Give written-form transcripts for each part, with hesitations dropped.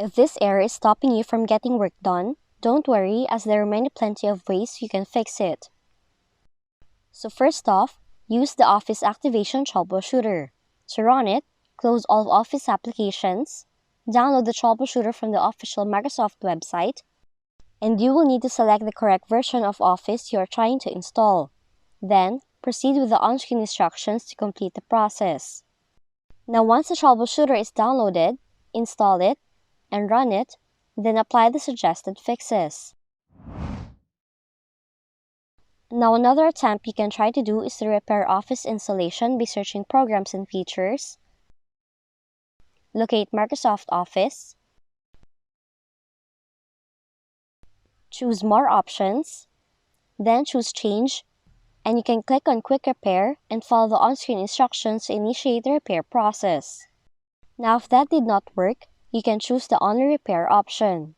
If this error is stopping you from getting work done, don't worry, as there are plenty of ways you can fix it. So first off, use the Office Activation Troubleshooter. To run it, close all Office applications, download the troubleshooter from the official Microsoft website, and you will need to select the correct version of Office you are trying to install. Then, proceed with the on-screen instructions to complete the process. Now once the troubleshooter is downloaded, install it, and run it, then apply the suggested fixes. Now another attempt you can try to do is to repair Office installation by searching Programs and Features, locate Microsoft Office, choose More Options, then choose Change, and you can click on Quick Repair and follow the on-screen instructions to initiate the repair process. Now if that did not work, you can choose the Only Repair option.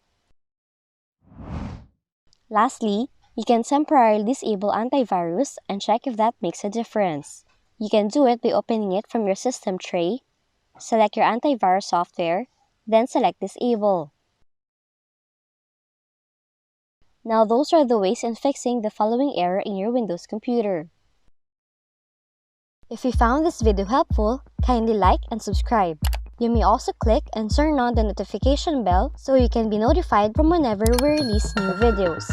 Lastly, you can temporarily disable antivirus and check if that makes a difference. You can do it by opening it from your system tray, select your antivirus software, then select Disable. Now those are the ways in fixing the following error in your Windows computer. If you found this video helpful, kindly like and subscribe. You may also click and turn on the notification bell so you can be notified from whenever we release new videos.